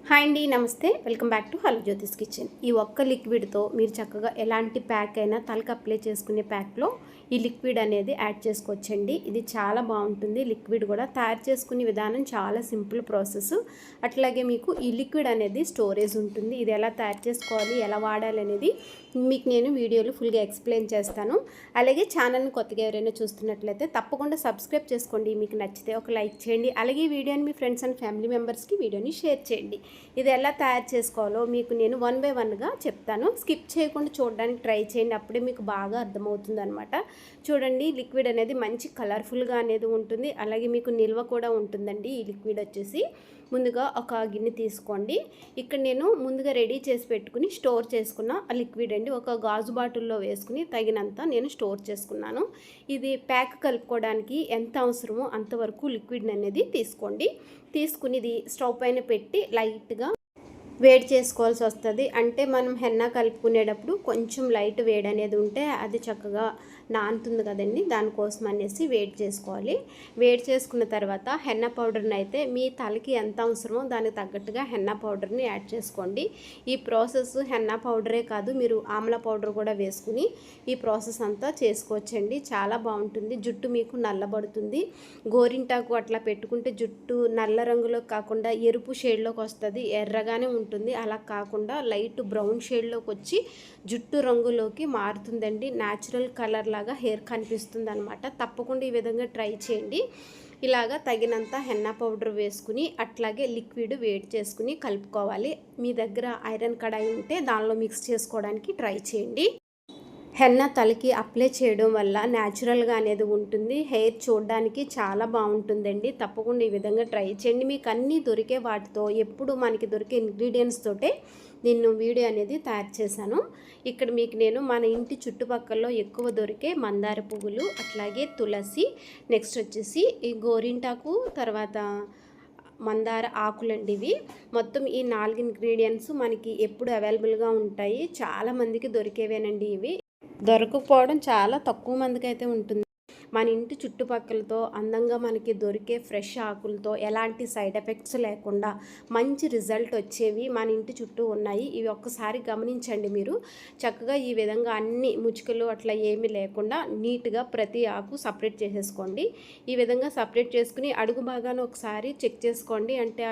Hi అండి, నమస్తే. Welcome back to hello జ్యోతిస్ kitchen. ఈ ఒక్క లిక్విడ్తో మీరు చక్కగా ఎలాంటి ప్యాక్ అయినా తలకు అప్లై చేసుకునే ప్యాక్లో ఈ లిక్విడ్ అనేది యాడ్ చేసుకోవచ్చండి. ఇది చాలా బాగుంటుంది. లిక్విడ్ కూడా తయారు చేసుకునే విధానం చాలా సింపుల్ ప్రాసెస్. అట్లాగే మీకు ఈ లిక్విడ్ అనేది స్టోరేజ్ ఉంటుంది. ఇది ఎలా తయారు చేసుకోవాలి, ఎలా వాడాలి అనేది మీకు నేను వీడియోలో ఫుల్గా ఎక్స్ప్లెయిన్ చేస్తాను. అలాగే ఛానల్ని కొత్తగా ఎవరైనా చూస్తున్నట్లయితే తప్పకుండా సబ్స్క్రైబ్ చేసుకోండి. మీకు నచ్చితే ఒక లైక్ చేయండి. అలాగే ఈ వీడియోని మీ ఫ్రెండ్స్ అండ్ ఫ్యామిలీ మెంబర్స్కి వీడియోని షేర్ చేయండి. ఇది ఎలా తయారు చేసుకోవాలో మీకు నేను 1 బై 1గా చెప్తాను. స్కిప్ చేయకుండా చూడడానికి ట్రై చేయండి. అప్పుడే మీకు బాగా అర్థమవుతుంది అనమాట. చూడండి, లిక్విడ్ అనేది మంచి కలర్ఫుల్గా అనేది ఉంటుంది. అలాగే మీకు నిల్వ కూడా ఉంటుందండి. ఈ లిక్విడ్ వచ్చేసి ముందుగా ఒక గిన్నె తీసుకోండి. ఇక్కడ నేను ముందుగా రెడీ చేసి పెట్టుకుని స్టోర్ చేసుకున్న ఆ లిక్విడ్ అండి. ఒక గాజు బాటిల్లో వేసుకుని తగినంత నేను స్టోర్ చేసుకున్నాను. ఇది ప్యాక్ కలుపుకోవడానికి ఎంత అవసరమో అంతవరకు లిక్విడ్ అనేది తీసుకోండి. తీసుకుని ఇది స్టవ్ పైన పెట్టి లైట్గా వేడి చేసుకోవాల్సి వస్తుంది. అంటే మనం హెన్నా కలుపుకునేటప్పుడు కొంచెం లైట్ వేడి అనేది ఉంటే అది చక్కగా నానుతుంది కదండి. దానికోసం అనేసి వేడి చేసుకోవాలి. వేడి చేసుకున్న తర్వాత హెన్నా పౌడర్ని అయితే మీ తలకి ఎంత అవసరమో దానికి తగ్గట్టుగా హెన్నా పౌడర్ని యాడ్ చేసుకోండి. ఈ ప్రాసెస్ హెన్నా పౌడరే కాదు, మీరు ఆమ్లా పౌడర్ కూడా వేసుకుని ఈ ప్రాసెస్ అంతా చేసుకోవచ్చండి. చాలా బాగుంటుంది. జుట్టు మీకు నల్లబడుతుంది. గోరింటాకు అట్లా పెట్టుకుంటే జుట్టు నల్ల రంగులో కాకుండా ఎరుపు షేడ్లోకి వస్తుంది. ఎర్రగానే ఉంటుంది. అలా కాకుండా లైట్ బ్రౌన్ షేడ్లోకి వచ్చి జుట్టు రంగులోకి మారుతుందండి. న్యాచురల్ కలర్ లాగా హెయిర్ కనిపిస్తుంది అనమాట. తప్పకుండా ఈ విధంగా ట్రై చేయండి. ఇలాగా తగినంత హెన్నా పౌడర్ వేసుకుని అట్లాగే లిక్విడ్ వేడి చేసుకుని కలుపుకోవాలి. మీ దగ్గర ఐరన్ కడాయి ఉంటే దానిలో మిక్స్ చేసుకోవడానికి ట్రై చేయండి. హెన్నా తలకి అప్లై చేయడం వల్ల న్యాచురల్గా అనేది ఉంటుంది. హెయిర్ చూడడానికి చాలా బాగుంటుందండి. తప్పకుండా ఈ విధంగా ట్రై చేయండి. మీకు అన్నీ దొరికే వాటితో ఎప్పుడు మనకి దొరికే ఇంగ్రీడియంట్స్ తోటే నేను వీడియో అనేది తయారు చేశాను. ఇక్కడ మీకు నేను మన ఇంటి చుట్టుపక్కల ఎక్కువ దొరికే మందార పువ్వులు, అట్లాగే తులసి, నెక్స్ట్ వచ్చేసి ఈ గోరింటాకు, తర్వాత మందార ఆకులండి. ఇవి మొత్తం ఈ 4 ఇంగ్రీడియంట్స్ మనకి ఎప్పుడు అవైలబుల్గా ఉంటాయి. చాలామందికి దొరికేవేనండి. ఇవి దొరకకపోవడం చాలా తక్కువ మందికి అయితే ఉంటుంది. మన ఇంటి చుట్టుపక్కలతో అందంగా మనకి దొరికే ఫ్రెష్ ఆకులతో ఎలాంటి సైడ్ ఎఫెక్ట్స్ లేకుండా మంచి రిజల్ట్ వచ్చేవి మన ఇంటి చుట్టూ ఉన్నాయి. ఇవి ఒక్కసారి గమనించండి. మీరు చక్కగా ఈ విధంగా అన్ని ముచ్చుకలు అట్లా ఏమీ లేకుండా నీట్గా ప్రతి ఆకు సపరేట్ చేసేసుకోండి. ఈ విధంగా సపరేట్ చేసుకుని అడుగు భాగాన ఒకసారి చెక్ చేసుకోండి. అంటే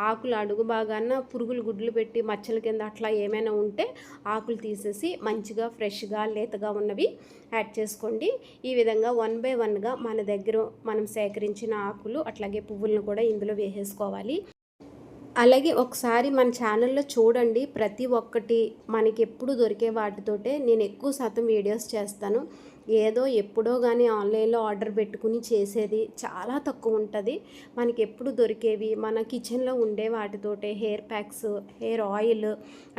ఆకులు అడుగు భాగాన పురుగులు గుడ్లు పెట్టి మచ్చల కింద అట్లా ఏమైనా ఉంటే ఆకులు తీసేసి మంచిగా ఫ్రెష్గా లేతగా ఉన్నవి యాడ్ చేసుకోండి. ఈ విధంగా 1 బై 1గా మన దగ్గర మనం సేకరించిన ఆకులు అట్లాగే పువ్వులను కూడా ఇందులో వేసేసుకోవాలి. అలాగే ఒకసారి మన ఛానల్లో చూడండి. ప్రతి ఒక్కటి మనకి ఎప్పుడు దొరికే వాటితోటే నేను ఎక్కువ శాతం వీడియోస్ చేస్తాను. ఏదో ఎప్పుడో కానీ ఆన్లైన్లో ఆర్డర్ పెట్టుకుని చేసేది చాలా తక్కువ ఉంటుంది. మనకి ఎప్పుడు దొరికేవి మన కిచెన్లో ఉండే వాటితోటే హెయిర్ ప్యాక్స్, హెయిర్ ఆయిల్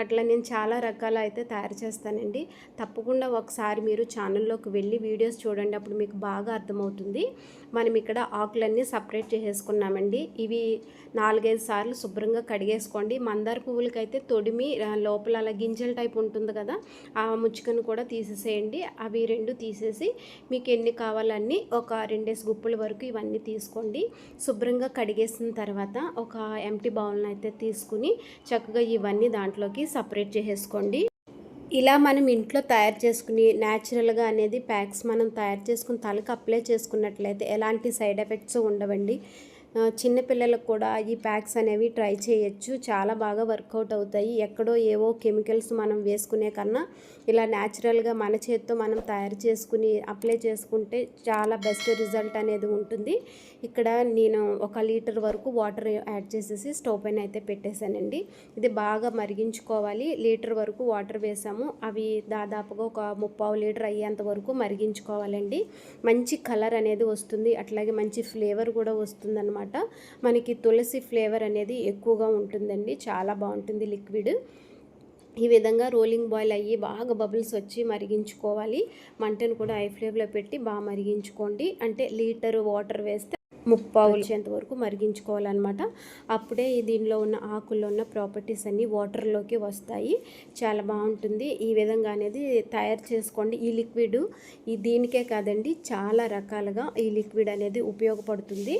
అట్లా నేను చాలా రకాలు అయితే తయారు చేస్తానండి. తప్పకుండా ఒకసారి మీరు ఛానల్లోకి వెళ్ళి వీడియోస్ చూడండి. అప్పుడు మీకు బాగా అర్థమవుతుంది. మనం ఇక్కడ ఆకులన్నీ సపరేట్ చేసేసుకున్నామండి. ఇవి 4-5 సార్లు శుభ్రంగా కడిగేసుకోండి. మందార పువ్వులకైతే తొడిమి లోపల అలా గింజల టైప్ ఉంటుంది కదా, ఆ ముచ్చుకను కూడా తీసేసేయండి. అవి 2 తీసేసి మీకు ఎన్ని కావాలన్నీ ఒక 2 గుప్పుల వరకు ఇవన్నీ తీసుకోండి. శుభ్రంగా కడిగేసిన తర్వాత ఒక ఎంటీ బౌల్ని అయితే తీసుకుని చక్కగా ఇవన్నీ దాంట్లోకి సపరేట్ చేసేసుకోండి. ఇలా మనం ఇంట్లో తయారు చేసుకుని న్యాచురల్గా అనేది ప్యాక్స్ మనం తయారు చేసుకుని తలకు అప్లై చేసుకున్నట్లయితే ఎలాంటి సైడ్ ఎఫెక్ట్స్ ఉండవండి. చిన్నపిల్లలకు కూడా ఈ ప్యాక్స్ అనేవి ట్రై చేయొచ్చు. చాలా బాగా వర్కౌట్ అవుతాయి. ఎక్కడో ఏవో కెమికల్స్ మనం వేసుకునే కన్నా ఇలా న్యాచురల్గా మన చేతితో మనం తయారు చేసుకుని అప్లై చేసుకుంటే చాలా బెస్ట్ రిజల్ట్ అనేది ఉంటుంది. ఇక్కడ నేను 1 లీటర్ వరకు వాటర్ యాడ్ చేసేసి స్టవ్ పైన అయితే పెట్టేశానండి. ఇది బాగా మరిగించుకోవాలి. లీటర్ వరకు వాటర్ వేసాము. అవి దాదాపుగా ఒక 3/4 లీటర్ అయ్యేంత వరకు మరిగించుకోవాలండి. మంచి కలర్ అనేది వస్తుంది. అట్లాగే మంచి ఫ్లేవర్ కూడా వస్తుంది అనమాట. మనకి తులసి ఫ్లేవర్ అనేది ఎక్కువగా ఉంటుందండి. చాలా బాగుంటుంది లిక్విడ్. ఈ విధంగా రోలింగ్ బాయిల్ అయ్యి బాగా బబుల్స్ వచ్చి మరిగించుకోవాలి. మంటను కూడా హై ఫ్లేమ్లో పెట్టి బాగా మరిగించుకోండి. అంటే లీటర్ వాటర్ వేస్తే 3/4 వచ్చేంత వరకు మరిగించుకోవాలన్నమాట. అప్పుడే దీనిలో ఉన్న ఆకుల్లో ఉన్న ప్రాపర్టీస్ అన్నీ వాటర్లోకి వస్తాయి. చాలా బాగుంటుంది. ఈ విధంగా అనేది తయారు చేసుకోండి. ఈ లిక్విడ్ దీనికే కాదండి, చాలా రకాలుగా ఈ లిక్విడ్ అనేది ఉపయోగపడుతుంది.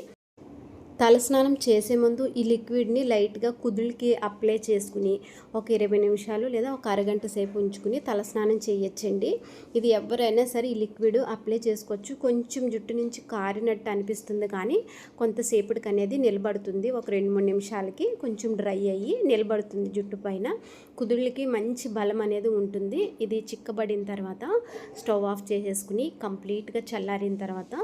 తలస్నానం చేసే ముందు ఈ లిక్విడ్ని లైట్గా కుదుళ్ళకి అప్లై చేసుకుని ఒక 20 నిమిషాలు లేదా ఒక అరగంట సేపు ఉంచుకుని తలస్నానం చేయొచ్చండి. ఇది ఎవరైనా సరే ఈ లిక్విడ్ అప్లై చేసుకోవచ్చు. కొంచెం జుట్టు నుంచి కారినట్టు అనిపిస్తుంది కానీ కొంతసేపటికి అనేది నిలబడుతుంది. ఒక 2-3 నిమిషాలకి కొంచెం డ్రై అయ్యి నిలబడుతుంది జుట్టు పైన. కుదుళ్ళకి మంచి బలం అనేది ఉంటుంది. ఇది చిక్కబడిన తర్వాత స్టవ్ ఆఫ్ చేసేసుకుని కంప్లీట్గా చల్లారిన తర్వాత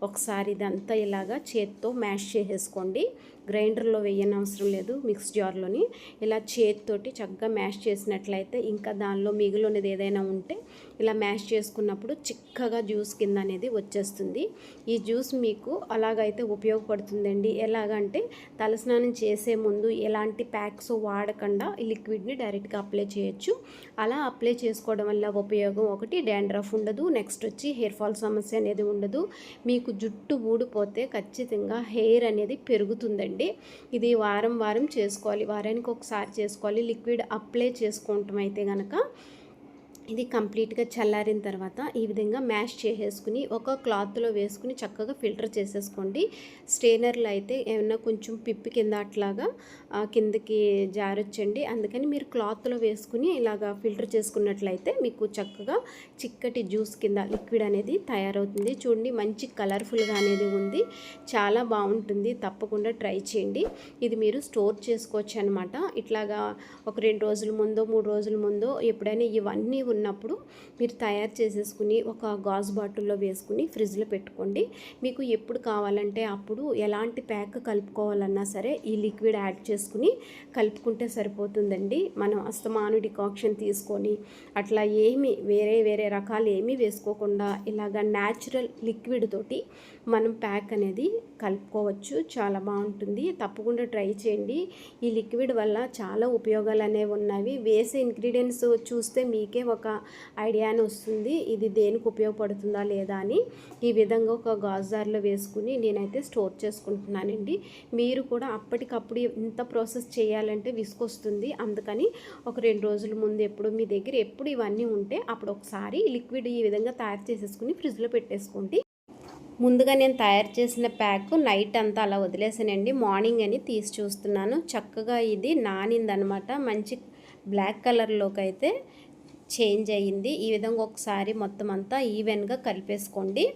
ఒకసారి ఇదంతా ఇలాగా చేత్తో మ్యాష్ చేసేసుకోండి. గ్రైండర్లో వేయనవసరం లేదు, మిక్స్ జార్లోని ఇలా చేతితోటి చక్కగా మ్యాష్ చేసినట్లయితే ఇంకా దానిలో మిగిలినది ఏదైనా ఉంటే ఇలా మ్యాష్ చేసుకున్నప్పుడు చిక్కగా జ్యూస్ కింద అనేది వచ్చేస్తుంది. ఈ జ్యూస్ మీకు అలాగైతే ఉపయోగపడుతుందండి. ఎలాగంటే తలస్నానం చేసే ముందు ఎలాంటి ప్యాక్స్ వాడకుండా ఈ లిక్విడ్ని డైరెక్ట్గా అప్లై చేయొచ్చు. అలా అప్లై చేసుకోవడం వల్ల ఉపయోగం ఒకటి, డాండ్రఫ్ ఉండదు, నెక్స్ట్ వచ్చి హెయిర్ ఫాల్ సమస్య అనేది ఉండదు. మీకు జుట్టు ఊడిపోతే ఖచ్చితంగా హెయిర్ అనేది పెరుగుతుందండి. ఇది వారం వారం చేసుకోవాలి, వారానికి ఒకసారి చేసుకోవాలి. లిక్విడ్ అప్లై చేసుకోవటం అయితే కనుక ఇది కంప్లీట్గా చల్లారిన తర్వాత ఈ విధంగా మ్యాష్ చేసేసుకుని ఒక క్లాత్లో వేసుకుని చక్కగా ఫిల్టర్ చేసేసుకోండి. స్ట్రెయినర్లో అయితే ఏమన్నా కొంచెం పిప్పి కింద అట్లాగా కిందకి జారొచ్చండి. అందుకని మీరు క్లాత్లో వేసుకుని ఇలాగా ఫిల్టర్ చేసుకున్నట్లయితే మీకు చక్కగా చిక్కటి జ్యూస్ కింద లిక్విడ్ అనేది తయారవుతుంది. చూడండి, మంచి కలర్ఫుల్గా అనేది ఉంది, చాలా బాగుంటుంది. తప్పకుండా ట్రై చేయండి. ఇది మీరు స్టోర్ చేసుకోవచ్చు అనమాట. ఇట్లాగా ఒక 2 రోజుల ముందో 3 రోజుల ముందో ఎప్పుడైనా ఇవన్నీ ఉన్నప్పుడు మీరు తయారు చేసేసుకుని ఒక గాజు బాటిల్లో వేసుకుని ఫ్రిడ్జ్లో పెట్టుకోండి. మీకు ఎప్పుడు కావాలంటే అప్పుడు ఎలాంటి ప్యాక్ కలుపుకోవాలన్నా సరే ఈ లిక్విడ్ యాడ్ చేసుకుని కలుపుకుంటే సరిపోతుందండి. మనం అస్తమాను డికాక్షన్ తీసుకొని అట్లా ఏమి వేరే రకాలు ఏమీ వేసుకోకుండా ఇలాగ న్యాచురల్ లిక్విడ్ తోటి మనం ప్యాక్ అనేది కలుపుకోవచ్చు. చాలా బాగుంటుంది. తప్పకుండా ట్రై చేయండి. ఈ లిక్విడ్ వల్ల చాలా ఉపయోగాలు అనేవి ఉన్నవి. వేసే ఇంగ్రీడియంట్స్ చూస్తే మీకే ఒక ఐడియాని వస్తుంది ఇది దేనికి ఉపయోగపడుతుందా లేదా అని. ఈ విధంగా ఒక గాజార్లో వేసుకుని నేనైతే స్టోర్ చేసుకుంటున్నానండి. మీరు కూడా అప్పటికప్పుడు ఇంత ప్రాసెస్ చేయాలంటే విసుకొస్తుంది. అందుకని ఒక 2 రోజుల ముందు ఎప్పుడు మీ దగ్గర ఎప్పుడు ఇవన్నీ ఉంటే అప్పుడు ఒకసారి లిక్విడ్ ఈ విధంగా తయారు చేసేసుకుని ఫ్రిడ్జ్లో పెట్టేసుకోండి. ముందుగా నేను తయారు చేసిన ప్యాక్ నైట్ అంతా అలా వదిలేసానండి. మార్నింగ్ అని తీసి చూస్తున్నాను, చక్కగా ఇది నానిందనమాట. మంచి బ్లాక్ కలర్లోకి అయితే చేంజ్ అయ్యింది. ఈ విధంగా ఒకసారి మొత్తం అంతా ఈవెన్గా కలిపేసుకోండి.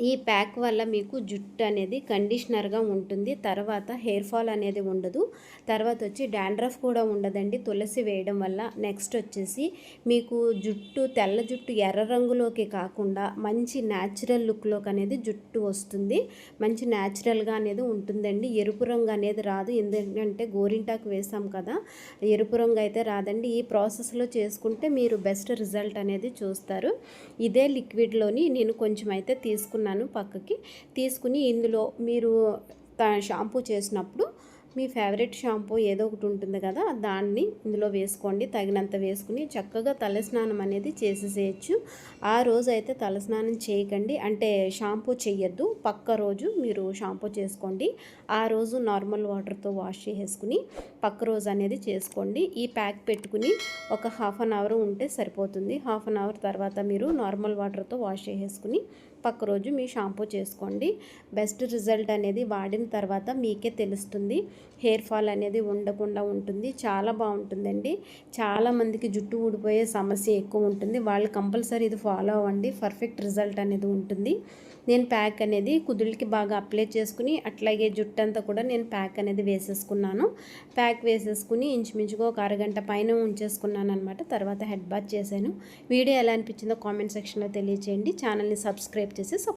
ఈ ప్యాక్ వల్ల మీకు జుట్టు అనేది కండిషనర్గా ఉంటుంది. తర్వాత హెయిర్ ఫాల్ అనేది ఉండదు. తర్వాత వచ్చి డాండ్రఫ్ కూడా ఉండదండి తులసి వేయడం వల్ల. నెక్స్ట్ వచ్చేసి మీకు జుట్టు తెల్ల జుట్టు ఎర్ర రంగులోకి కాకుండా మంచి న్యాచురల్ లుక్లోకి అనేది జుట్టు వస్తుంది. మంచి న్యాచురల్గా అనేది ఉంటుందండి. ఎరుపు రంగు అనేది రాదు, ఎందుకంటే గోరింటాకు వేసాం కదా, ఎరుపు రంగు అయితే రాదండి. ఈ ప్రాసెస్లో చేసుకుంటే మీరు బెస్ట్ రిజల్ట్ అనేది చూస్తారు. ఇదే లిక్విడ్లోని నేను కొంచెం అయితే తీసుకున్నాను పక్కకి. తీసుకుని ఇందులో మీరు షాంపూ చేసినప్పుడు మీ ఫేవరెట్ షాంపూ ఏదో ఒకటి ఉంటుంది కదా, దాన్ని ఇందులో వేసుకోండి. తగినంత వేసుకుని చక్కగా తలస్నానం అనేది చేసేసేయచ్చు. ఆ రోజు అయితే తలస్నానం చేయకండి, అంటే షాంపూ చేయొద్దు. పక్క రోజు మీరు షాంపూ చేసుకోండి. ఆ రోజు నార్మల్ వాటర్తో వాష్ చేసేసుకుని పక్క రోజు అనేది చేసుకోండి. ఈ ప్యాక్ పెట్టుకుని ఒక 1/2 అవర్ ఉంటే సరిపోతుంది. 1/2 అవర్ తర్వాత మీరు నార్మల్ వాటర్తో వాష్ చేసేసుకుని పక్క రోజు మీ షాంపూ చేసుకోండి. బెస్ట్ రిజల్ట్ అనేది వాడిన తర్వాత మీకే తెలుస్తుంది. హెయిర్ ఫాల్ అనేది ఉండకుండా ఉంటుంది. చాలా బాగుంటుందండి. చాలామందికి జుట్టు ఊడిపోయే సమస్య ఎక్కువ ఉంటుంది. వాళ్ళు కంపల్సరీ ఇది ఫాలో అవ్వండి, పర్ఫెక్ట్ రిజల్ట్ అనేది ఉంటుంది. నేను ప్యాక్ అనేది కుదుళ్ళకి బాగా అప్లై చేసుకుని అట్లాగే జుట్టు అంతా కూడా నేను ప్యాక్ అనేది వేసేసుకున్నాను. ప్యాక్ వేసేసుకుని ఇంచుమించుగా ఒక అరగంట పైన ఉంచేసుకున్నాను అనమాట. తర్వాత హెడ్ బాత్ చేశాను. వీడియో ఎలా అనిపించిందో కామెంట్ సెక్షన్లో తెలియజేయండి. ఛానల్ని సబ్స్క్రైబ్ చేసి